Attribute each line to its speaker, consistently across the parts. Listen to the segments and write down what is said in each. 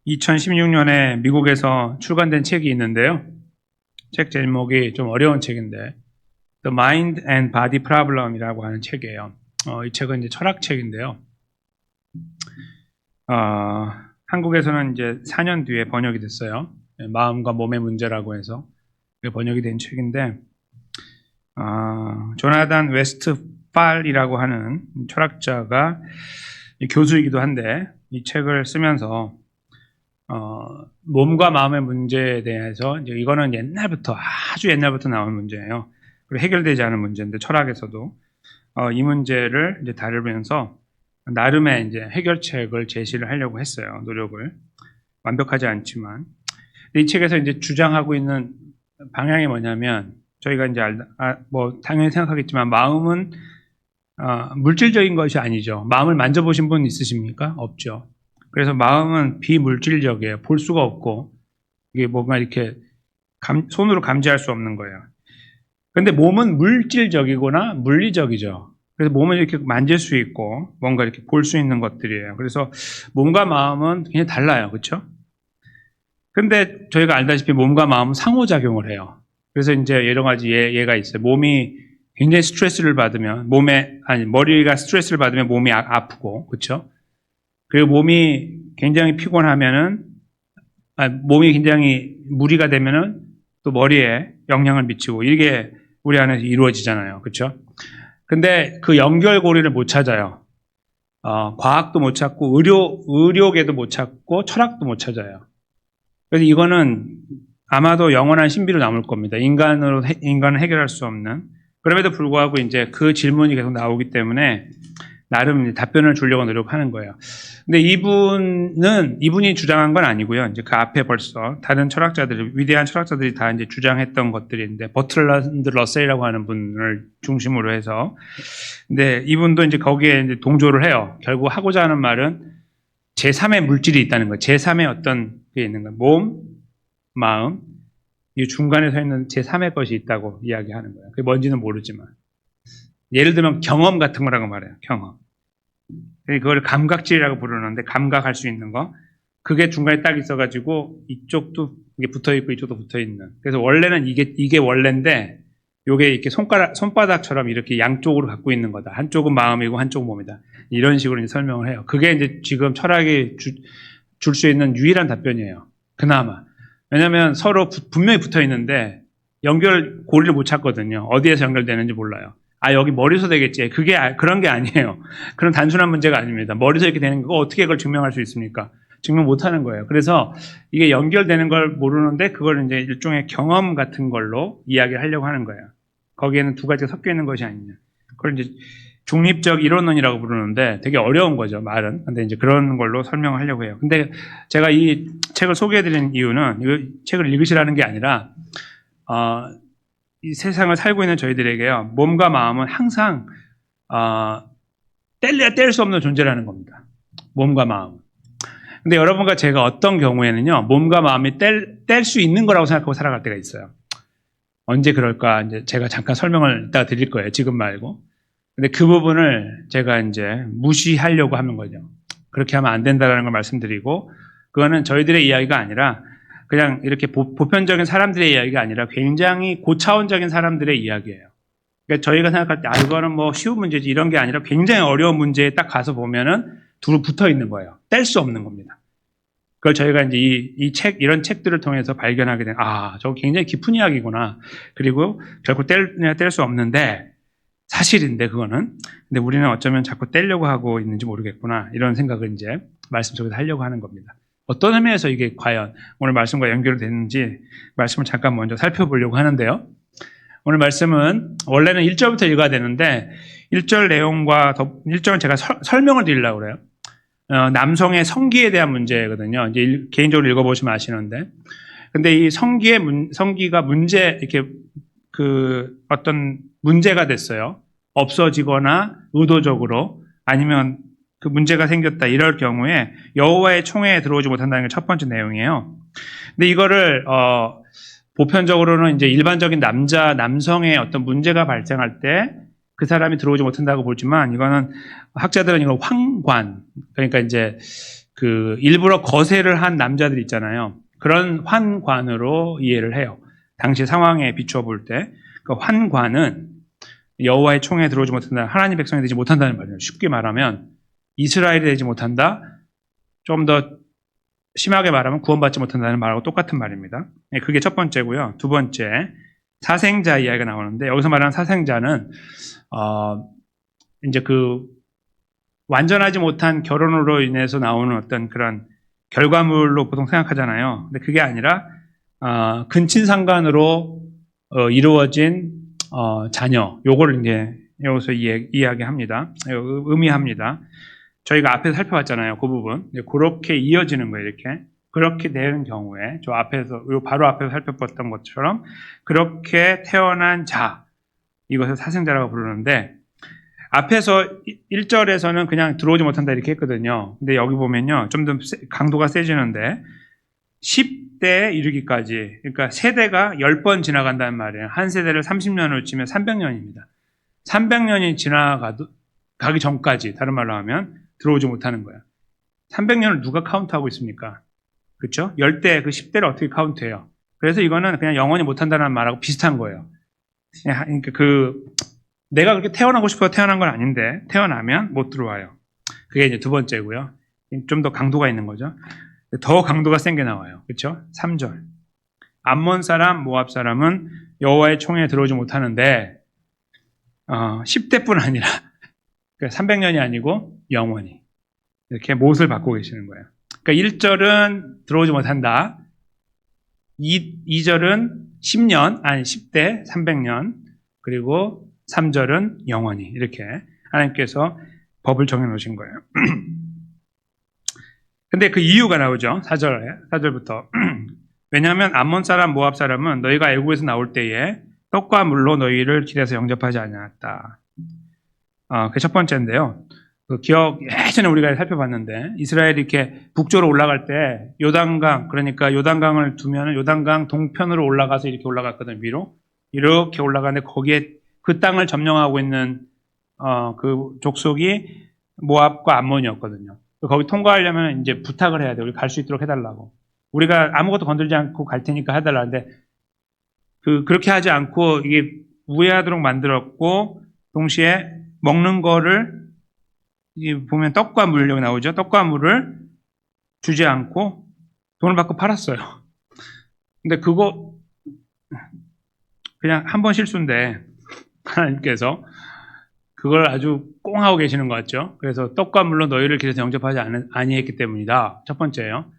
Speaker 1: 2016년에 미국에서 출간된 책이 있는데요. 책 제목이 좀 어려운 책인데 The Mind and Body Problem이라고 하는 책이에요. 이 책은 이제 철학책인데요. 한국에서는 이제 4년 뒤에 번역이 됐어요. 마음과 몸의 문제라고 해서 번역이 된 책인데 조나단 웨스트팔이라고 하는 철학자가 교수이기도 한데 이 책을 쓰면서 몸과 마음의 문제에 대해서 이제 이거는 옛날부터 아주 옛날부터 나온 문제예요. 그리고 해결되지 않은 문제인데 철학에서도 이 문제를 이제 다루면서 나름의 이제 해결책을 제시를 하려고 했어요. 노력을 완벽하지 않지만 이 책에서 이제 주장하고 있는 방향이 뭐냐면 저희가 이제 뭐 당연히 생각하겠지만 마음은 물질적인 것이 아니죠. 마음을 만져보신 분 있으십니까? 없죠. 그래서 마음은 비물질적이에요. 볼 수가 없고 이게 뭔가 이렇게 손으로 감지할 수 없는 거예요. 근데 몸은 물질적이거나 물리적이죠. 그래서 몸을 이렇게 만질 수 있고 뭔가 이렇게 볼 수 있는 것들이에요. 그래서 몸과 마음은 굉장히 달라요. 그렇죠? 근데 저희가 알다시피 몸과 마음은 상호작용을 해요. 그래서 이제 여러 가지 예가 있어요. 몸이 굉장히 스트레스를 받으면 머리가 스트레스를 받으면 몸이 아프고 그렇죠? 그리고 몸이 굉장히 피곤하면은 몸이 굉장히 무리가 되면은 또 머리에 영향을 미치고 이게 우리 안에서 이루어지잖아요. 그렇죠? 근데 그 연결고리를 못 찾아요. 과학도 못 찾고 의료계도 못 찾고 철학도 못 찾아요. 그래서 이거는 아마도 영원한 신비로 남을 겁니다. 인간은 해결할 수 없는. 그럼에도 불구하고 이제 그 질문이 계속 나오기 때문에 나름 답변을 주려고 노력하는 거예요. 근데 이분이 주장한 건 아니고요. 이제 그 앞에 벌써 다른 위대한 철학자들이 다 이제 주장했던 것들인데, 버트란드 러셀이라고 하는 분을 중심으로 해서. 근데 이분도 이제 거기에 이제 동조를 해요. 결국 하고자 하는 말은 제3의 물질이 있다는 거예요. 제3의 어떤 게 있는 거예요. 몸, 마음, 이 중간에 서 있는 제3의 것이 있다고 이야기하는 거예요. 그게 뭔지는 모르지만. 예를 들면 경험 같은 거라고 말해요. 경험. 그걸 감각질이라고 부르는데 감각할 수 있는 거. 그게 중간에 딱 있어가지고 이쪽도 이게 붙어있고 이쪽도 붙어있는. 그래서 원래는 이게 원래인데 요게 이렇게 손바닥처럼 이렇게 양쪽으로 갖고 있는 거다. 한쪽은 마음이고 한쪽은 몸이다. 이런 식으로 이제 설명을 해요. 그게 이제 지금 철학이 줄 수 있는 유일한 답변이에요. 그나마. 왜냐면 서로 분명히 붙어 있는데 고리를 못 찾거든요. 어디에서 연결되는지 몰라요. 여기 머리에서 되겠지. 그런 게 아니에요. 그런 단순한 문제가 아닙니다. 머리에서 이렇게 되는 거 어떻게 그걸 증명할 수 있습니까? 증명 못 하는 거예요. 그래서 이게 연결되는 걸 모르는데 그걸 이제 일종의 경험 같은 걸로 이야기를 하려고 하는 거예요. 거기에는 두 가지가 섞여 있는 것이 아니냐. 그걸 이제 중립적 이론론이라고 부르는데 되게 어려운 거죠, 말은. 근데 이제 그런 걸로 설명을 하려고 해요. 근데 제가 이 책을 소개해드린 이유는 이 책을 읽으시라는 게 아니라, 이 세상을 살고 있는 저희들에게요, 몸과 마음은 항상, 뗄래야 뗄 수 없는 존재라는 겁니다. 몸과 마음은. 근데 여러분과 제가 어떤 경우에는요, 몸과 마음이 뗄 수 있는 거라고 생각하고 살아갈 때가 있어요. 언제 그럴까? 이제 제가 잠깐 설명을 이따가 드릴 거예요. 지금 말고. 근데 그 부분을 제가 이제 무시하려고 하는 거죠. 그렇게 하면 안 된다는 걸 말씀드리고, 그거는 저희들의 이야기가 아니라 그냥 이렇게 보편적인 사람들의 이야기가 아니라 굉장히 고차원적인 사람들의 이야기예요. 그러니까 저희가 생각할 때 이거는 뭐 쉬운 문제지 이런 게 아니라 굉장히 어려운 문제에 딱 가서 보면은 둘이 붙어 있는 거예요. 뗄 수 없는 겁니다. 그걸 저희가 이제 이런 책들을 통해서 발견하게 된, 저거 굉장히 깊은 이야기구나. 그리고 결국 뗄 수 없는데, 사실인데 그거는. 근데 우리는 어쩌면 자꾸 떼려고 하고 있는지 모르겠구나. 이런 생각을 이제 말씀 속에서 하려고 하는 겁니다. 어떤 의미에서 이게 과연 오늘 말씀과 연결되는지 말씀을 잠깐 먼저 살펴보려고 하는데요. 오늘 말씀은 원래는 1절부터 읽어야 되는데 1절 내용과 1절은 제가 설명을 드리려고 그래요. 남성의 성기에 대한 문제거든요. 이제 개인적으로 읽어보시면 아시는데. 근데 이 성기가 이렇게 어떤 문제가 됐어요. 없어지거나 의도적으로 아니면 그 문제가 생겼다 이럴 경우에 여호와의 총회에 들어오지 못한다는 게 첫 번째 내용이에요. 근데 이거를 보편적으로는 이제 일반적인 남성의 어떤 문제가 발생할 때 그 사람이 들어오지 못한다고 보지만 이거는 학자들은 이걸 황관, 그러니까 이제 그 일부러 거세를 한 남자들 있잖아요. 그런 환관으로 이해를 해요. 당시 상황에 비추어 볼 때 그 환관은 여호와의 총에 들어오지 못한다, 하나님 백성이 되지 못한다는 말이에요. 쉽게 말하면 이스라엘이 되지 못한다, 좀 더 심하게 말하면 구원받지 못한다는 말하고 똑같은 말입니다. 그게 첫 번째고요. 두 번째, 사생자 이야기가 나오는데, 여기서 말하는 사생자는 이제 그 완전하지 못한 결혼으로 인해서 나오는 어떤 그런 결과물로 보통 생각하잖아요. 근데 그게 아니라 근친상간으로 이루어진 자녀, 요거를 이제 여기서 이야기합니다. 의미합니다. 저희가 앞에서 살펴봤잖아요. 그 부분. 그렇게 이어지는 거예요. 이렇게. 그렇게 되는 경우에 저 앞에서, 바로 앞에서 살펴봤던 것처럼 그렇게 태어난 자, 이것을 사생자라고 부르는데, 앞에서 1절에서는 그냥 들어오지 못한다 이렇게 했거든요. 근데 여기 보면요, 좀 더 강도가 세지는데 10대에 이르기까지, 그러니까 세대가 10번 지나간다는 말이에요. 한 세대를 30년으로 치면 300년입니다. 300년이 가기 전까지, 다른 말로 하면 들어오지 못하는 거예요. 300년을 누가 카운트하고 있습니까? 그렇죠? 10대, 그 10대를 어떻게 카운트해요? 그래서 이거는 그냥 영원히 못한다는 말하고 비슷한 거예요. 그러니까 내가 그렇게 태어나고 싶어서 태어난 건 아닌데 태어나면 못 들어와요. 그게 이제 두 번째고요. 좀 더 강도가 있는 거죠. 더 강도가 센 게 나와요. 그렇죠? 3절. 암몬 사람, 모압 사람은 여호와의 총에 들어오지 못하는데 10대뿐 아니라 300년이 아니고 영원히 이렇게 못을 받고 계시는 거예요. 그러니까 1절은 들어오지 못한다. 2절은 10년, 아니 10대 300년, 그리고 3절은 영원히, 이렇게 하나님께서 법을 정해놓으신 거예요. 근데 그 이유가 나오죠. 4절부터. 왜냐하면 암몬 사람, 모압 사람은 너희가 애국에서 나올 때에 떡과 물로 너희를 길에서 영접하지 않았다. 그게 첫 번째인데요. 그 기억, 예전에 우리가 살펴봤는데, 이스라엘이 이렇게 북쪽으로 올라갈 때 요단강, 그러니까 요단강을 두면 요단강 동편으로 올라가서 이렇게 올라갔거든요. 위로. 이렇게 올라가는데 거기에 그 땅을 점령하고 있는 그 족속이 모압과 암몬이었거든요. 거기 통과하려면 이제 부탁을 해야 돼요. 우리 갈 수 있도록 해달라고. 우리가 아무것도 건들지 않고 갈 테니까 해달라는데, 그렇게 하지 않고 이게 우회하도록 만들었고, 동시에 먹는 거를, 이게 보면 떡과 물 여기 나오죠. 떡과 물을 주지 않고 돈을 받고 팔았어요. 근데 그거 그냥 한 번 실수인데 하나님께서 그걸 아주 꽁하고 계시는 것 같죠. 그래서 떡과 물로 너희를 길에서 영접하지 아니했기 때문이다. 첫 번째예요.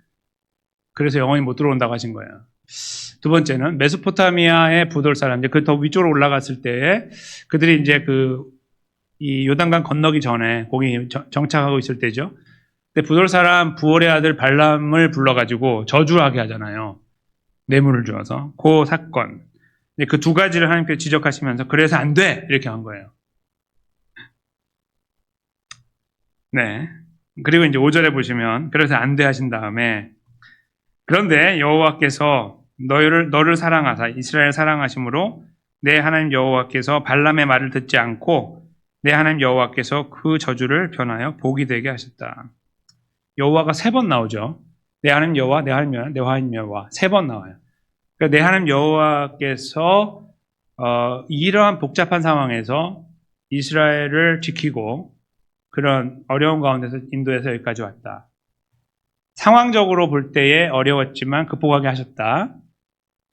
Speaker 1: 그래서 영원히 못 들어온다고 하신 거예요. 두 번째는 메소포타미아의 부돌 사람, 이제 그 더 위쪽으로 올라갔을 때에 그들이 이제 이 요단강 건너기 전에 거기 정착하고 있을 때죠. 근데 부돌 사람 부올의 아들 발람을 불러가지고 저주하게 하잖아요. 뇌물을 주어서. 그 사건. 그 두 가지를 하나님께서 지적하시면서 그래서 안 돼! 이렇게 한 거예요. 네. 그리고 이제 5절에 보시면 그래서 안 돼 하신 다음에, 그런데 여호와께서 너를 사랑하사 이스라엘 사랑하심으로 내 하나님 여호와께서 발람의 말을 듣지 않고 내 하나님 여호와께서 그 저주를 변하여 복이 되게 하셨다. 여호와가 3번 나오죠. 내 하나님 여호와, 내 하나님 여호와 3번 나와요. 그러니까 내 하나님 여호와께서 이러한 복잡한 상황에서 이스라엘을 지키고 그런 어려운 가운데서 인도해서 여기까지 왔다. 상황적으로 볼 때에 어려웠지만 극복하게 하셨다.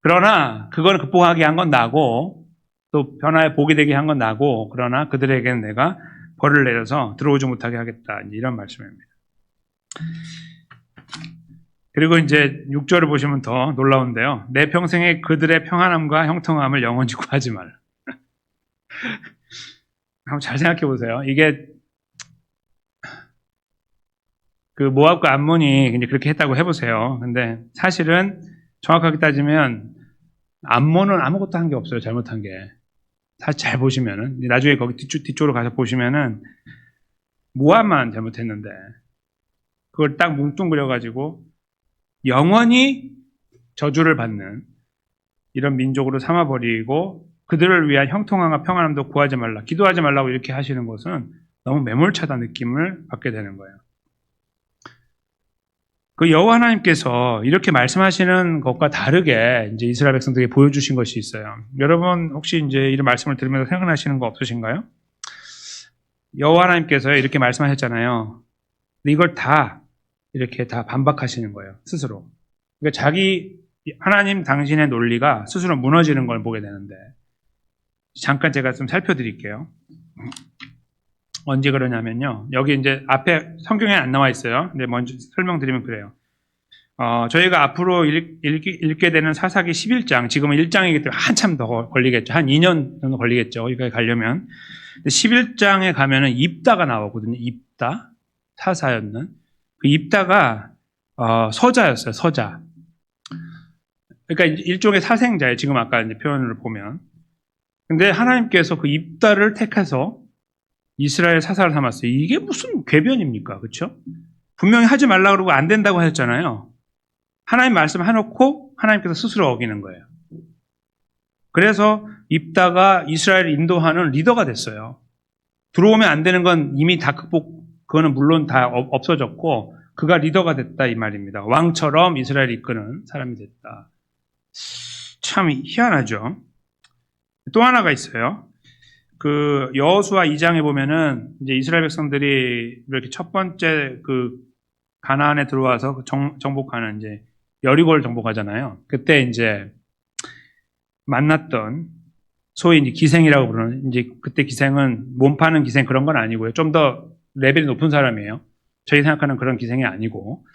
Speaker 1: 그러나 그걸 극복하게 한 건 나고 또 변화의 복이 되게 한 건 나고, 그러나 그들에게는 내가 벌을 내려서 들어오지 못하게 하겠다. 이런 말씀입니다. 그리고 이제 6절을 보시면 더 놀라운데요. 내 평생에 그들의 평안함과 형통함을 영원히 구하지 말라. 한번 잘 생각해 보세요. 이게 그 모압과 암몬이 이제 그렇게 했다고 해보세요. 근데 사실은 정확하게 따지면 암몬은 아무것도 한 게 없어요. 잘못한 게. 사실 잘 보시면은, 나중에 거기 뒤쪽으로 가서 보시면은 모압만 잘못했는데 그걸 딱 뭉뚱그려가지고 영원히 저주를 받는 이런 민족으로 삼아버리고 그들을 위한 형통함과 평안함도 구하지 말라, 기도하지 말라고 이렇게 하시는 것은 너무 매몰차다 느낌을 받게 되는 거예요. 그 여호와 하나님께서 이렇게 말씀하시는 것과 다르게 이제 이스라엘 백성들에게 보여주신 것이 있어요. 여러분 혹시 이제 이런 말씀을 들으면서 생각나시는 거 없으신가요? 여호와 하나님께서 이렇게 말씀하셨잖아요. 근데 이걸 다 이렇게 다 반박하시는 거예요, 스스로. 그러니까 자기 하나님 당신의 논리가 스스로 무너지는 걸 보게 되는데, 잠깐 제가 좀 살펴드릴게요. 언제 그러냐면요. 여기 이제 앞에 성경에 안 나와 있어요. 근데 먼저 설명드리면 그래요. 저희가 앞으로 읽게 되는 사사기 11장, 지금은 1장이기 때문에 한참 더 걸리겠죠. 한 2년 정도 걸리겠죠. 여기까지 가려면. 11장에 가면은 입다가 나오거든요. 입다. 사사였는. 그 입다가, 서자였어요. 서자. 그러니까 일종의 사생자예요. 지금 아까 이제 표현을 보면. 근데 하나님께서 그 입다를 택해서 이스라엘 사사를 삼았어요. 이게 무슨 궤변입니까? 그렇죠? 분명히 하지 말라고 그러고 안 된다고 하셨잖아요. 하나님 말씀 해놓고 하나님께서 스스로 어기는 거예요. 그래서 입다가 이스라엘을 인도하는 리더가 됐어요. 들어오면 안 되는 건 이미 다 그거는 물론 다 없어졌고 그가 리더가 됐다 이 말입니다. 왕처럼 이스라엘을 이끄는 사람이 됐다. 참 희한하죠. 또 하나가 있어요. 그 여호수아 2장에 보면은 이제 이스라엘 백성들이 이렇게 첫 번째 그 가나안에 들어와서 정복하는 이제 여리고를 정복하잖아요. 그때 이제 만났던 소위 이제 기생이라고 부르는 이제 그때 기생은 몸 파는 기생 그런 건 아니고요. 좀 더 레벨이 높은 사람이에요. 저희 생각하는 그런 기생이 아니고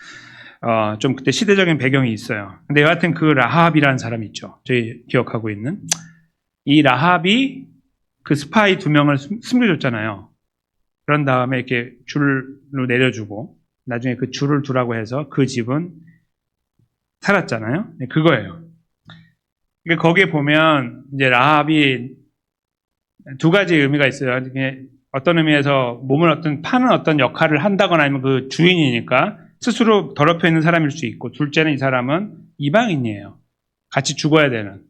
Speaker 1: 좀 그때 시대적인 배경이 있어요. 근데 여하튼 그 라합이라는 사람이 있죠. 저희 기억하고 있는 이 라합이 그 스파이 2명을 숨겨줬잖아요. 그런 다음에 이렇게 줄로 내려주고 나중에 그 줄을 두라고 해서 그 집은 살았잖아요. 네, 그거예요. 그러니까 거기에 보면 이제 라합이 두 가지 의미가 있어요. 어떤 의미에서 몸을 파는 어떤 역할을 한다거나 아니면 그 주인이니까 스스로 더럽혀 있는 사람일 수 있고, 둘째는 이 사람은 이방인이에요. 같이 죽어야 되는.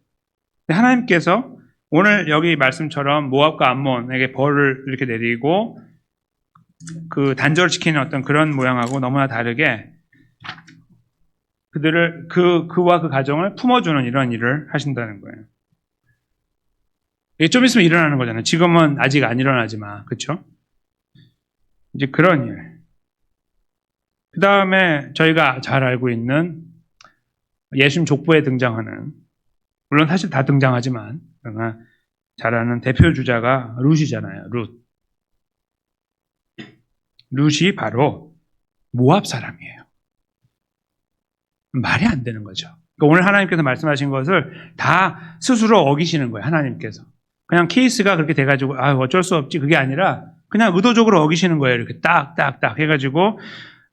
Speaker 1: 근데 하나님께서 오늘 여기 말씀처럼 모압과 암몬에게 벌을 이렇게 내리고 그 단절을 시키는 어떤 그런 모양하고 너무나 다르게 그들을 그와 그 가정을 품어주는 이런 일을 하신다는 거예요. 이게 좀 있으면 일어나는 거잖아요. 지금은 아직 안 일어나지만, 그렇죠? 이제 그런 일. 그 다음에 저희가 잘 알고 있는 예수님 족보에 등장하는, 물론 사실 다 등장하지만 그러나 잘 아는 대표 주자가 룻이잖아요. 룻이 바로 모압 사람이에요. 말이 안 되는 거죠. 그러니까 오늘 하나님께서 말씀하신 것을 다 스스로 어기시는 거예요. 하나님께서. 그냥 케이스가 그렇게 돼가지고 어쩔 수 없지 그게 아니라 그냥 의도적으로 어기시는 거예요. 이렇게 딱딱딱 해가지고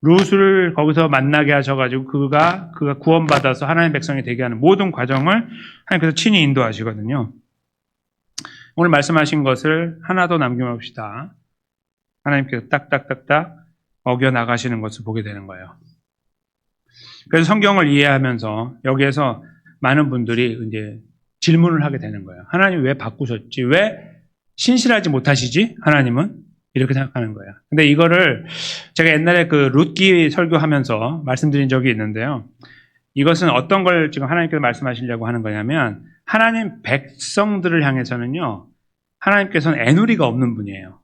Speaker 1: 룻을 거기서 만나게 하셔가지고 그가 구원받아서 하나님의 백성이 되게 하는 모든 과정을 하나님께서 친히 인도하시거든요. 오늘 말씀하신 것을 하나도 남김없이 다 하나님께서 딱딱딱딱 어겨나가시는 것을 보게 되는 거예요. 그래서 성경을 이해하면서 여기에서 많은 분들이 이제 질문을 하게 되는 거예요. 하나님 왜 바꾸셨지? 왜 신실하지 못하시지? 하나님은? 이렇게 생각하는 거예요. 근데 이거를 제가 옛날에 그 룻기 설교하면서 말씀드린 적이 있는데요. 이것은 어떤 걸 지금 하나님께서 말씀하시려고 하는 거냐면 하나님 백성들을 향해서는요. 하나님께서는 애누리가 없는 분이에요.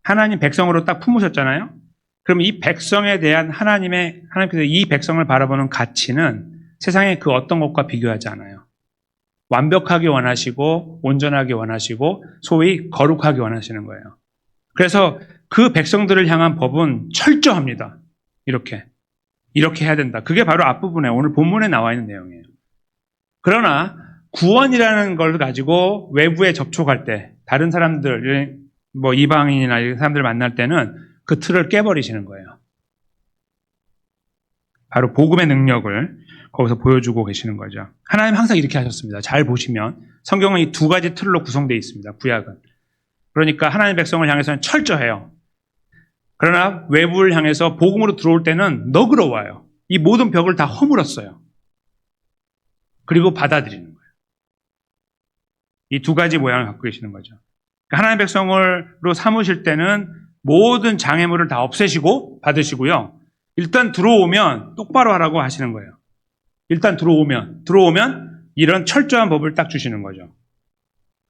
Speaker 1: 하나님 백성으로 딱 품으셨잖아요. 그럼 이 백성에 대한 하나님께서 이 백성을 바라보는 가치는 세상의 그 어떤 것과 비교하지 않아요. 완벽하게 원하시고 온전하게 원하시고 소위 거룩하게 원하시는 거예요. 그래서 그 백성들을 향한 법은 철저합니다. 이렇게 해야 된다. 그게 바로 앞부분에 오늘 본문에 나와 있는 내용이에요. 그러나 구원이라는 걸 가지고 외부에 접촉할 때 다른 사람들, 뭐 이방인이나 이런 사람들을 만날 때는 그 틀을 깨버리시는 거예요. 바로 복음의 능력을 거기서 보여주고 계시는 거죠. 하나님 항상 이렇게 하셨습니다. 잘 보시면 성경은 이 두 가지 틀로 구성되어 있습니다. 구약은. 그러니까 하나님 백성을 향해서는 철저해요. 그러나 외부를 향해서 복음으로 들어올 때는 너그러워요. 이 모든 벽을 다 허물었어요. 그리고 받아들이는 거예요. 이 두 가지 모양을 갖고 계시는 거죠. 하나님 백성으로 삼으실 때는 모든 장애물을 다 없애시고 받으시고요. 일단 들어오면 똑바로 하라고 하시는 거예요. 일단 들어오면 이런 철저한 법을 딱 주시는 거죠.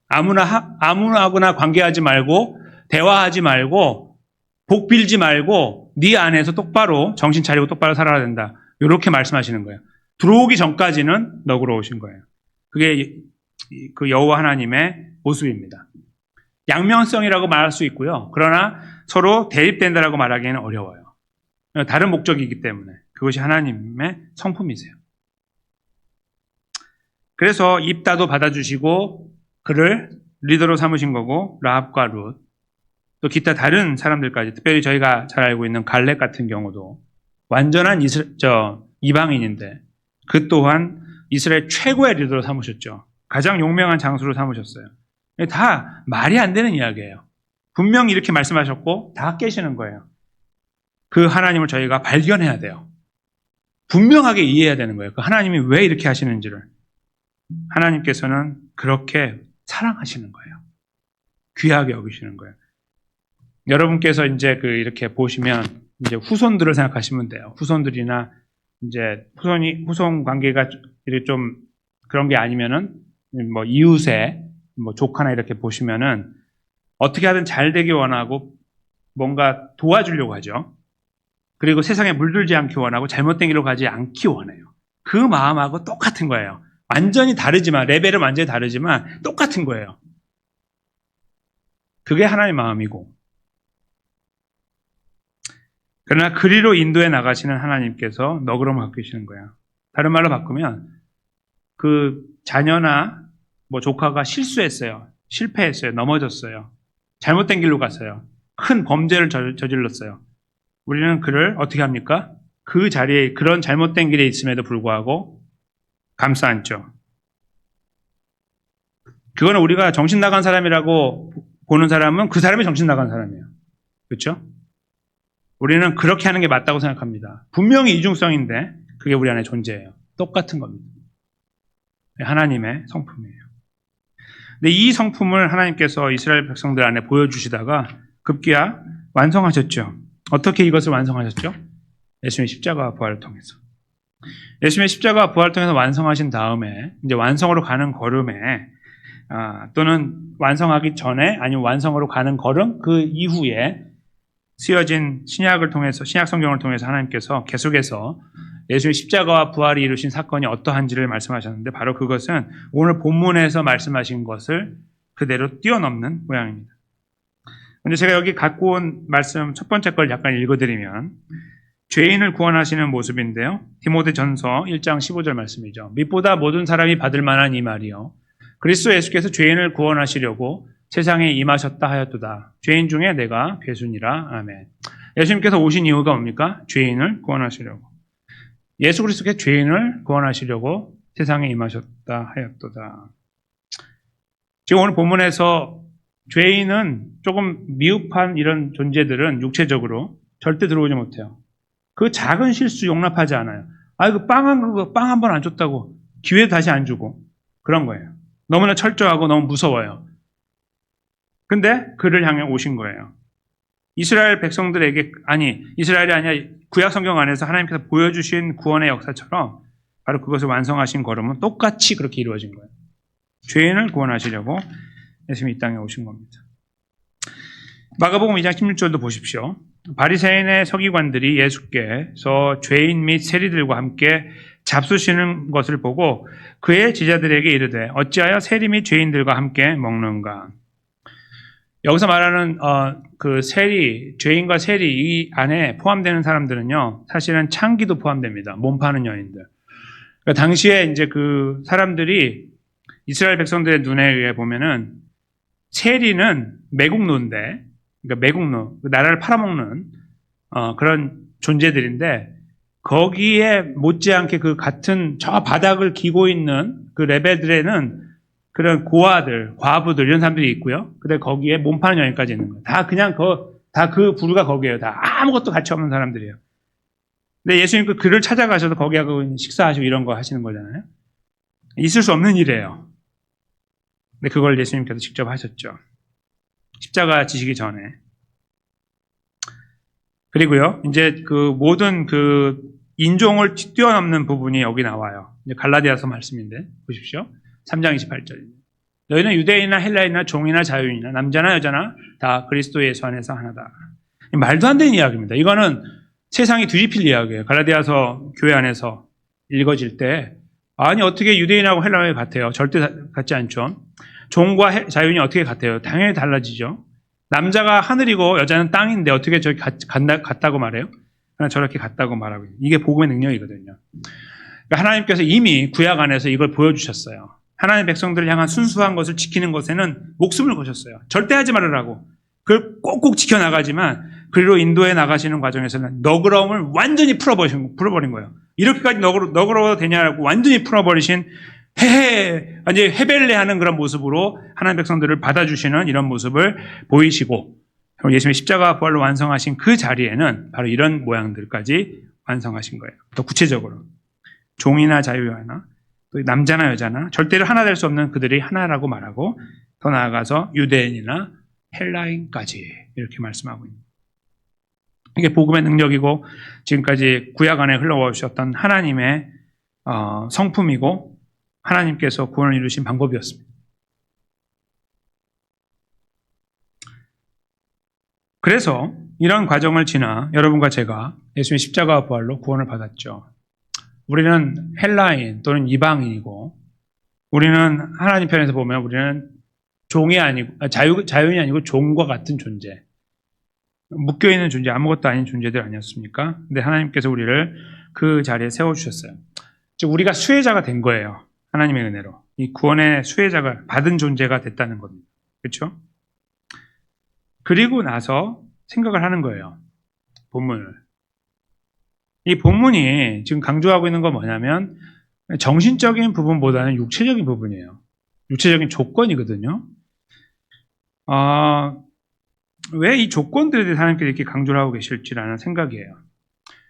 Speaker 1: 아무나하고나 관계하지 말고 대화하지 말고 복 빌지 말고 네 안에서 똑바로 정신 차리고 똑바로 살아야 된다. 이렇게 말씀하시는 거예요. 들어오기 전까지는 너그러우신 거예요. 그게 그 여호와 하나님의 모습입니다. 양면성이라고 말할 수 있고요. 그러나 서로 대립된다라고 말하기에는 어려워요. 다른 목적이기 때문에 그것이 하나님의 성품이세요. 그래서 입다도 받아주시고 그를 리더로 삼으신 거고 라합과 룻 또 기타 다른 사람들까지 특별히 저희가 잘 알고 있는 갈렙 같은 경우도 완전한 이방인인데 그 또한 이스라엘 최고의 리더로 삼으셨죠. 가장 용맹한 장수로 삼으셨어요. 다 말이 안 되는 이야기예요. 분명히 이렇게 말씀하셨고 다 깨시는 거예요. 그 하나님을 저희가 발견해야 돼요. 분명하게 이해해야 되는 거예요. 그 하나님이 왜 이렇게 하시는지를. 하나님께서는 그렇게 사랑하시는 거예요. 귀하게 여기시는 거예요. 여러분께서 이제 이렇게 보시면 이제 후손들을 생각하시면 돼요. 후손들이나 이제 후손 관계가 이렇게 좀 그런 게 아니면은 뭐 이웃의 뭐 조카나 이렇게 보시면은 어떻게 하든 잘 되기 원하고 뭔가 도와주려고 하죠. 그리고 세상에 물들지 않기 원하고 잘못된 길로 가지 않기 원해요. 그 마음하고 똑같은 거예요. 완전히 다르지만 레벨은 완전히 다르지만 똑같은 거예요. 그게 하나님의 마음이고 그러나 그리로 인도해 나가시는 하나님께서 너그러움을 갖고 계시는 거예요. 다른 말로 바꾸면 그 자녀나 뭐 조카가 실수했어요. 실패했어요. 넘어졌어요. 잘못된 길로 갔어요. 큰 범죄를 저질렀어요. 우리는 그를 어떻게 합니까? 그 자리에 그런 잘못된 길에 있음에도 불구하고 감싸 안죠. 그거는 우리가 정신 나간 사람이라고 보는 사람은 그 사람이 정신 나간 사람이에요. 그렇죠? 우리는 그렇게 하는 게 맞다고 생각합니다. 분명히 이중성인데 그게 우리 안에 존재해요. 똑같은 겁니다. 하나님의 성품이에요. 근데 이 성품을 하나님께서 이스라엘 백성들 안에 보여주시다가 급기야 완성하셨죠. 어떻게 이것을 완성하셨죠? 예수님의 십자가와 부활을 통해서. 예수님의 십자가와 부활을 통해서 완성하신 다음에 이제 완성으로 가는 걸음에 또는 완성하기 전에 아니면 완성으로 가는 걸음 그 이후에 쓰여진 신약 성경을 통해서 하나님께서 계속해서 예수의 십자가와 부활이 이루신 사건이 어떠한지를 말씀하셨는데 바로 그것은 오늘 본문에서 말씀하신 것을 그대로 뛰어넘는 모양입니다. 근데 제가 여기 갖고 온 말씀 첫 번째 걸 약간 읽어드리면 죄인을 구원하시는 모습인데요. 디모데전서 1장 15절 말씀이죠. 밑보다 모든 사람이 받을 만한 이 말이요. 그리스도 예수께서 죄인을 구원하시려고 세상에 임하셨다 하였도다. 죄인 중에 내가 괴순이라. 아멘. 예수님께서 오신 이유가 뭡니까? 죄인을 구원하시려고. 예수 그리스도께 죄인을 구원하시려고 세상에 임하셨다 하였도다. 지금 오늘 본문에서 죄인은 조금 미흡한 이런 존재들은 육체적으로 절대 들어오지 못해요. 그 작은 실수 용납하지 않아요. 그 빵 한 번 안 줬다고 기회 다시 안 주고 그런 거예요. 너무나 철저하고 너무 무서워요. 근데 그를 향해 오신 거예요. 이스라엘 백성들에게 이스라엘이 아니라 구약 성경 안에서 하나님께서 보여주신 구원의 역사처럼 바로 그것을 완성하신 걸음은 똑같이 그렇게 이루어진 거예요. 죄인을 구원하시려고 예수님이 이 땅에 오신 겁니다. 마가복음 2장 16절도 보십시오. 바리새인의 서기관들이 예수께서 죄인 및 세리들과 함께 잡수시는 것을 보고 그의 제자들에게 이르되 어찌하여 세리 및 죄인들과 함께 먹는가? 여기서 말하는 그 세리, 죄인과 세리 이 안에 포함되는 사람들은요, 사실은 창기도 포함됩니다. 몸 파는 여인들. 그러니까 당시에 이제 그 사람들이 이스라엘 백성들의 눈에 의해 보면은 세리는 매국노인데, 그러니까 매국노, 나라를 팔아먹는 그런 존재들인데 거기에 못지않게 그 같은 저 바닥을 기고 있는 그 레벨들에는 그런 고아들, 과부들 이런 사람들이 있고요. 근데 거기에 몸 파는 여인까지 있는 거예요. 다 그냥 다 그 부류가 거기에요. 다 아무것도 가치 없는 사람들이에요. 근데 예수님 그를 찾아가셔서 거기하고 식사하시고 이런 거 하시는 거잖아요. 있을 수 없는 일이에요. 근데 그걸 예수님께서 직접 하셨죠. 십자가 지시기 전에. 그리고요, 이제 그 모든 그 인종을 뛰어넘는 부분이 여기 나와요. 이제 갈라디아서 말씀인데, 보십시오. 3장 28절입니다. 너희는 유대인이나 헬라인이나 종이나 자유인이나 남자나 여자나 다 그리스도 예수 안에서 하나다. 말도 안 되는 이야기입니다. 이거는 세상이 뒤집힐 이야기예요. 갈라디아서 교회 안에서 읽어질 때 아니 어떻게 유대인하고 헬라인이 같아요? 절대 같지 않죠. 종과 자유인이 어떻게 같아요? 당연히 달라지죠. 남자가 하늘이고 여자는 땅인데 어떻게 저렇게 같다고 말해요? 그냥 저렇게 같다고 말하고 있어요. 이게 복음의 능력이거든요. 그러니까 하나님께서 이미 구약 안에서 이걸 보여주셨어요. 하나님의 백성들을 향한 순수한 것을 지키는 것에는 목숨을 거셨어요. 절대 하지 말으라고. 그걸 꼭꼭 지켜나가지만 그리로 인도해 나가시는 과정에서는 너그러움을 완전히 풀어버린 거예요. 이렇게까지 너그러워도 되냐고 완전히 풀어버리신 완전히 헤벨레하는 그런 모습으로 하나님의 백성들을 받아주시는 이런 모습을 보이시고 예수님의 십자가 부활로 완성하신 그 자리에는 바로 이런 모양들까지 완성하신 거예요. 더 구체적으로 종이나 자유나 또 남자나 여자나 절대로 하나 될 수 없는 그들이 하나라고 말하고 더 나아가서 유대인이나 헬라인까지 이렇게 말씀하고 있습니다. 이게 복음의 능력이고 지금까지 구약 안에 흘러오셨던 하나님의 성품이고 하나님께서 구원을 이루신 방법이었습니다. 그래서 이런 과정을 지나 여러분과 제가 예수님의 십자가 부활로 구원을 받았죠. 우리는 헬라인 또는 이방인이고 우리는 하나님 편에서 보면 우리는 종이 아니고 자유인이 아니고 종과 같은 존재, 묶여있는 존재, 아무것도 아닌 존재들 아니었습니까? 근데 하나님께서 우리를 그 자리에 세워주셨어요. 즉 우리가 수혜자가 된 거예요. 하나님의 은혜로. 이 구원의 수혜자가 받은 존재가 됐다는 겁니다. 그렇죠? 그리고 나서 생각을 하는 거예요. 본문을. 이 본문이 지금 강조하고 있는 건 뭐냐면 정신적인 부분보다는 육체적인 부분이에요. 육체적인 조건이거든요. 왜 이 조건들에 대해서 하나님께서 이렇게 강조를 하고 계실지라는 생각이에요.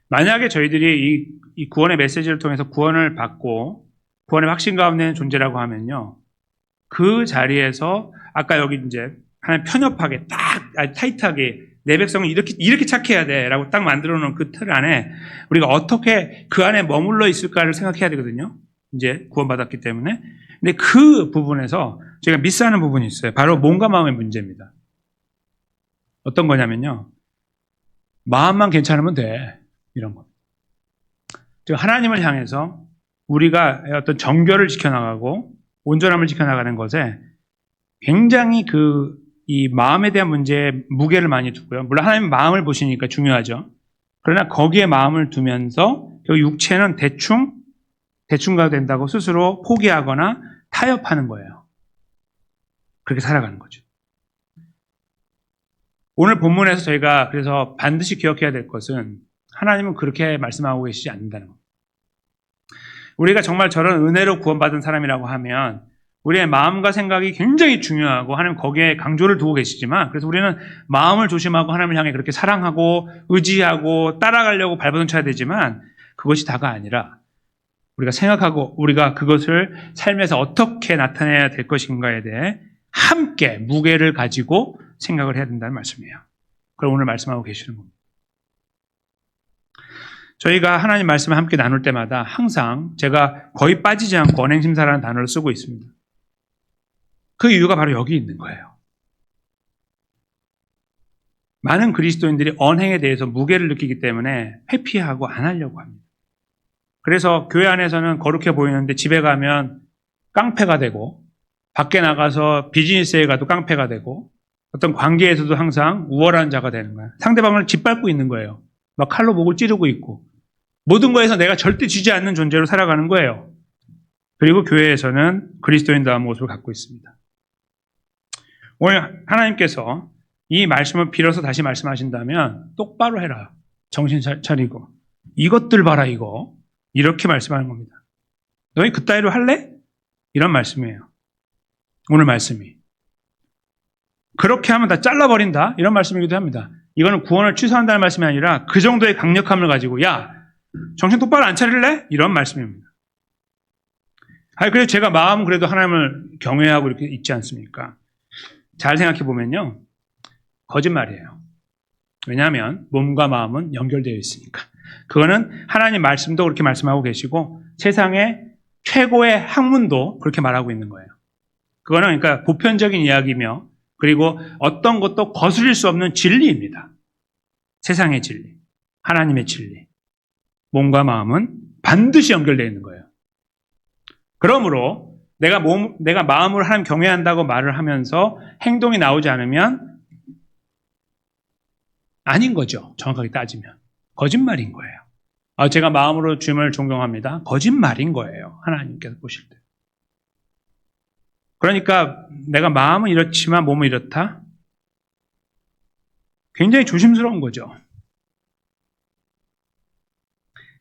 Speaker 1: 만약에 저희들이 이 구원의 메시지를 통해서 구원을 받고 구원의 확신 가운데 있는 존재라고 하면요. 그 자리에서 아까 여기 이제 하나님 편협하게 딱 타이트하게 내 백성을 이렇게 착해야 돼 라고 딱 만들어 놓은 그 틀 안에 우리가 어떻게 그 안에 머물러 있을까를 생각해야 되거든요. 이제 구원받았기 때문에. 근데 그 부분에서 제가 미스하는 부분이 있어요. 바로 몸과 마음의 문제입니다. 어떤 거냐면요. 마음만 괜찮으면 돼. 이런 거. 즉 하나님을 향해서 우리가 어떤 정결을 지켜나가고 온전함을 지켜나가는 것에 굉장히 이 마음에 대한 문제에 무게를 많이 두고요. 물론 하나님 마음을 보시니까 중요하죠. 그러나 거기에 마음을 두면서 육체는 대충 가도 된다고 스스로 포기하거나 타협하는 거예요. 그렇게 살아가는 거죠. 오늘 본문에서 저희가 그래서 반드시 기억해야 될 것은 하나님은 그렇게 말씀하고 계시지 않는다는 겁니다. 우리가 정말 저런 은혜로 구원받은 사람이라고 하면 우리의 마음과 생각이 굉장히 중요하고 하나님 거기에 강조를 두고 계시지만 그래서 우리는 마음을 조심하고 하나님을 향해 그렇게 사랑하고 의지하고 따라가려고 발버둥 쳐야 되지만 그것이 다가 아니라 우리가 생각하고 우리가 그것을 삶에서 어떻게 나타내야 될 것인가에 대해 함께 무게를 가지고 생각을 해야 된다는 말씀이에요. 그걸 오늘 말씀하고 계시는 겁니다. 저희가 하나님 말씀을 함께 나눌 때마다 항상 제가 거의 빠지지 않고 언행심사라는 단어를 쓰고 있습니다. 그 이유가 바로 여기 있는 거예요. 많은 그리스도인들이 언행에 대해서 무게를 느끼기 때문에 회피하고 안 하려고 합니다. 그래서 교회 안에서는 거룩해 보이는데 집에 가면 깡패가 되고 밖에 나가서 비즈니스에 가도 깡패가 되고 어떤 관계에서도 항상 우월한 자가 되는 거예요. 상대방을 짓밟고 있는 거예요. 막 칼로 목을 찌르고 있고 모든 거에서 내가 절대 지지 않는 존재로 살아가는 거예요. 그리고 교회에서는 그리스도인다운 모습을 갖고 있습니다. 오늘 하나님께서 이 말씀을 빌어서 다시 말씀하신다면 똑바로 해라. 정신 차리고 이것들 봐라 이거. 이렇게 말씀하는 겁니다. 너희 그따위로 할래? 이런 말씀이에요. 오늘 말씀이. 그렇게 하면 다 잘라버린다. 이런 말씀이기도 합니다. 이거는 구원을 취소한다는 말씀이 아니라 그 정도의 강력함을 가지고 야 정신 똑바로 안 차릴래? 이런 말씀입니다. 그래서 제가 마음은 그래도 하나님을 경외하고 이렇게 있지 않습니까? 잘 생각해 보면요. 거짓말이에요. 왜냐하면 몸과 마음은 연결되어 있으니까. 그거는 하나님 말씀도 그렇게 말씀하고 계시고 세상의 최고의 학문도 그렇게 말하고 있는 거예요. 그거는 그러니까 보편적인 이야기며 그리고 어떤 것도 거스릴 수 없는 진리입니다. 세상의 진리, 하나님의 진리. 몸과 마음은 반드시 연결되어 있는 거예요. 그러므로 내가 마음으로 하나님 경외한다고 말을 하면서 행동이 나오지 않으면 아닌 거죠. 정확하게 따지면. 거짓말인 거예요. 제가 마음으로 주님을 존경합니다. 거짓말인 거예요. 하나님께서 보실 때. 그러니까 내가 마음은 이렇지만 몸은 이렇다? 굉장히 조심스러운 거죠.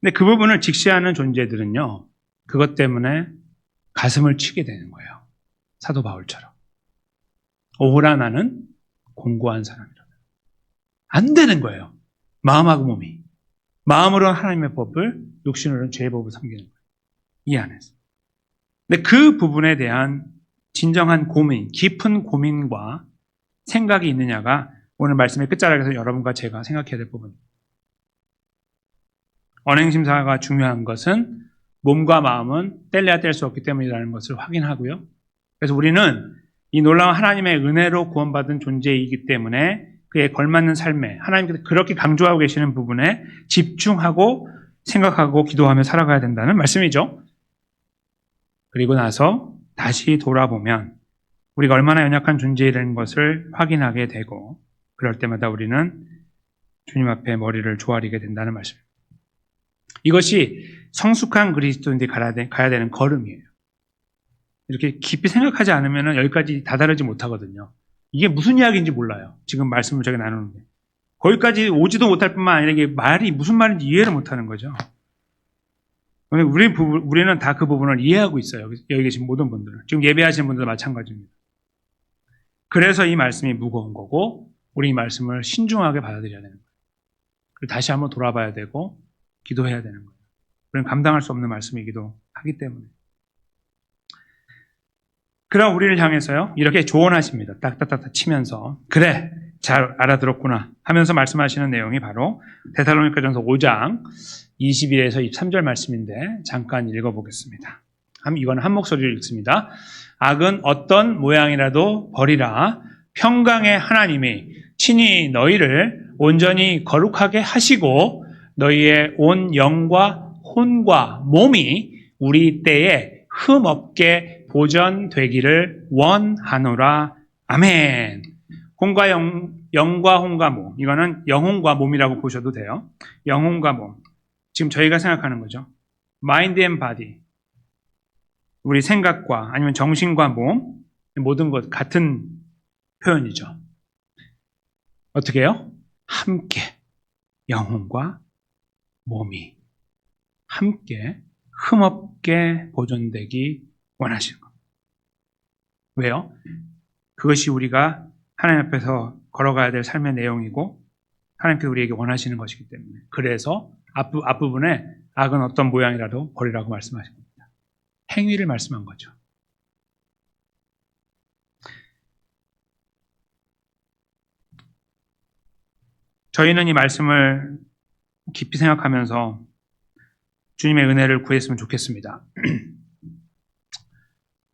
Speaker 1: 근데 그 부분을 직시하는 존재들은요, 그것 때문에 가슴을 치게 되는 거예요. 사도 바울처럼. 오호라 나는 공고한 사람이라. 안 되는 거예요. 마음하고 몸이. 마음으로는 하나님의 법을, 육신으로는 죄의 법을 섬기는 거예요. 이 안에서. 근데 그 부분에 대한 진정한 고민, 깊은 고민과 생각이 있느냐가 오늘 말씀의 끝자락에서 여러분과 제가 생각해야 될 부분입니다. 언행심사가 중요한 것은 몸과 마음은 뗄래야 뗄 수 없기 때문이라는 것을 확인하고요. 그래서 우리는 이 놀라운 하나님의 은혜로 구원받은 존재이기 때문에 그에 걸맞는 삶에 하나님께서 그렇게 강조하고 계시는 부분에 집중하고 생각하고 기도하며 살아가야 된다는 말씀이죠. 그리고 나서 다시 돌아보면 우리가 얼마나 연약한 존재라는 것을 확인하게 되고 그럴 때마다 우리는 주님 앞에 머리를 조아리게 된다는 말씀입니다. 이것이 성숙한 그리스도인들이 가야 되는 걸음이에요. 이렇게 깊이 생각하지 않으면 여기까지 다다르지 못하거든요. 이게 무슨 이야기인지 몰라요. 지금 말씀을 저기 나누는데. 거기까지 오지도 못할 뿐만 아니라 이게 말이 무슨 말인지 이해를 못하는 거죠. 우리는 다 그 부분을 이해하고 있어요. 여기 계신 모든 분들은. 지금 예배하시는 분들도 마찬가지입니다. 그래서 이 말씀이 무거운 거고 우리 이 말씀을 신중하게 받아들여야 되는 거예요. 그리고 다시 한번 돌아봐야 되고 기도해야 되는 거예요. 우리는 감당할 수 없는 말씀이기도 하기 때문에. 그럼 우리를 향해서요, 이렇게 조언하십니다. 딱딱딱 치면서. 그래, 잘 알아들었구나 하면서 말씀하시는 내용이 바로 데살로니가전서 5장 21에서 23절 말씀인데 잠깐 읽어보겠습니다. 이건 한 목소리로 읽습니다. 악은 어떤 모양이라도 버리라. 평강의 하나님이 친히 너희를 온전히 거룩하게 하시고 너희의 온 영과 혼과 몸이 우리 때에 흠없게 보존되기를 원하노라. 아멘. 혼과 영과 혼과 몸. 이거는 영혼과 몸이라고 보셔도 돼요. 영혼과 몸. 지금 저희가 생각하는 거죠. 마인드 앤 바디. 우리 생각과 아니면 정신과 몸. 모든 것 같은 표현이죠. 어떻게 해요? 함께 영혼과 몸이 함께 흠없게 보존되기 원하시는 겁니다. 왜요? 그것이 우리가 하나님 앞에서 걸어가야 될 삶의 내용이고 하나님께서 우리에게 원하시는 것이기 때문에 그래서 앞부분에 악은 어떤 모양이라도 버리라고 말씀하신 겁니다. 행위를 말씀한 거죠. 저희는 이 말씀을 깊이 생각하면서 주님의 은혜를 구했으면 좋겠습니다.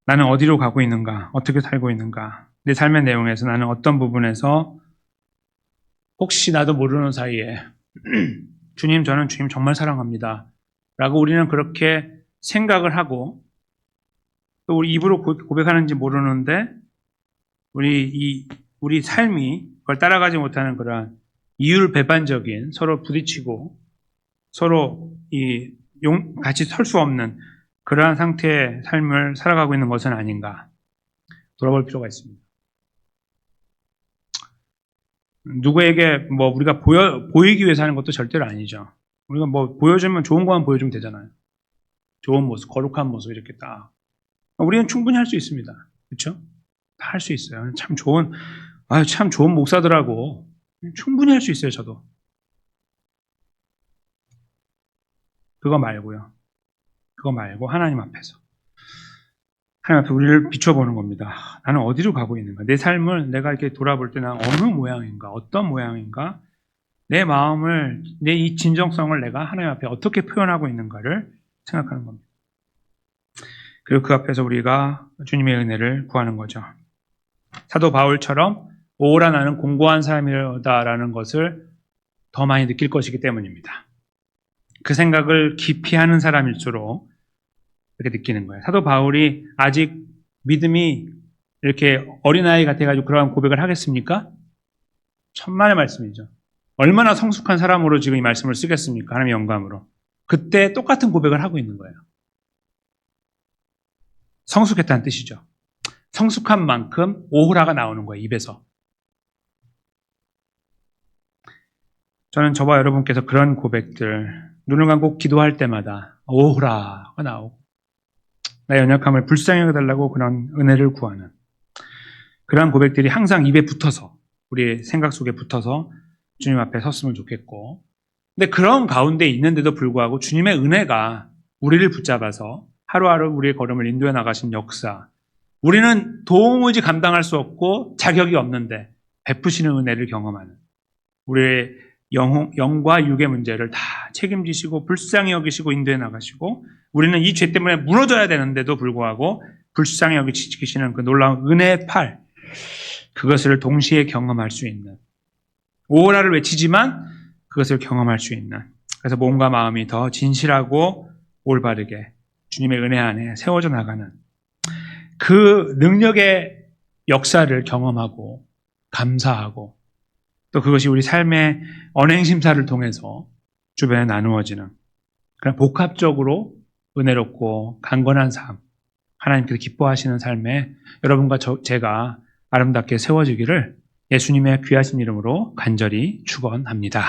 Speaker 1: 나는 어디로 가고 있는가? 어떻게 살고 있는가? 내 삶의 내용에서 나는 어떤 부분에서 혹시 나도 모르는 사이에 주님, 저는 주님 정말 사랑합니다. 라고 우리는 그렇게 생각을 하고 또 우리 입으로 고백하는지 모르는데 우리 삶이 그걸 따라가지 못하는 그러한 이율배반적인 서로 부딪히고 서로 같이 설 수 없는 그러한 상태의 삶을 살아가고 있는 것은 아닌가 돌아볼 필요가 있습니다. 누구에게 우리가 보이기 위해서 하는 것도 절대로 아니죠. 우리가 보여주면 좋은 것만 보여주면 되잖아요. 좋은 모습, 거룩한 모습 이렇게 딱. 우리는 충분히 할 수 있습니다. 그렇죠? 다 할 수 있어요. 참 좋은 목사들하고 충분히 할 수 있어요. 저도. 그거 말고 하나님 앞에서. 하나님 앞에 우리를 비춰보는 겁니다. 나는 어디로 가고 있는가? 내 삶을 내가 이렇게 돌아볼 때 난 어느 모양인가? 어떤 모양인가? 내 마음을, 내 이 진정성을 내가 하나님 앞에 어떻게 표현하고 있는가를 생각하는 겁니다. 그리고 그 앞에서 우리가 주님의 은혜를 구하는 거죠. 사도 바울처럼 오라 나는 공고한 사람이다라는 것을 더 많이 느낄 것이기 때문입니다. 그 생각을 깊이 하는 사람일수록 이렇게 느끼는 거예요. 사도 바울이 아직 믿음이 이렇게 어린아이 같아가지고 그러한 고백을 하겠습니까? 천만의 말씀이죠. 얼마나 성숙한 사람으로 지금 이 말씀을 쓰겠습니까? 하나님의 영감으로. 그때 똑같은 고백을 하고 있는 거예요. 성숙했다는 뜻이죠. 성숙한 만큼 오호라가 나오는 거예요, 입에서. 저는 저와 여러분께서 그런 고백들, 눈을 감고 기도할 때마다 오호라가 나오고, 나의 연약함을 불쌍히 여겨달라고 그런 은혜를 구하는 그러한 고백들이 항상 입에 붙어서, 우리의 생각 속에 붙어서 주님 앞에 섰으면 좋겠고, 근데 그런 가운데 있는데도 불구하고 주님의 은혜가 우리를 붙잡아서 하루하루 우리의 걸음을 인도해 나가신 역사, 우리는 도무지 감당할 수 없고 자격이 없는데 베푸시는 은혜를 경험하는, 우리의 영과 육의 문제를 다 책임지시고 불쌍히 여기시고 인도해 나가시고, 우리는 이 죄 때문에 무너져야 되는데도 불구하고 불쌍히 여기시는 그 놀라운 은혜의 팔, 그것을 동시에 경험할 수 있는, 오호라를 외치지만 그것을 경험할 수 있는, 그래서 몸과 마음이 더 진실하고 올바르게 주님의 은혜 안에 세워져 나가는 그 능력의 역사를 경험하고 감사하고, 또 그것이 우리 삶의 언행심사를 통해서 주변에 나누어지는 그런 복합적으로 은혜롭고 강건한 삶, 하나님께서 기뻐하시는 삶에 여러분과 제가 아름답게 세워지기를 예수님의 귀하신 이름으로 간절히 축원합니다.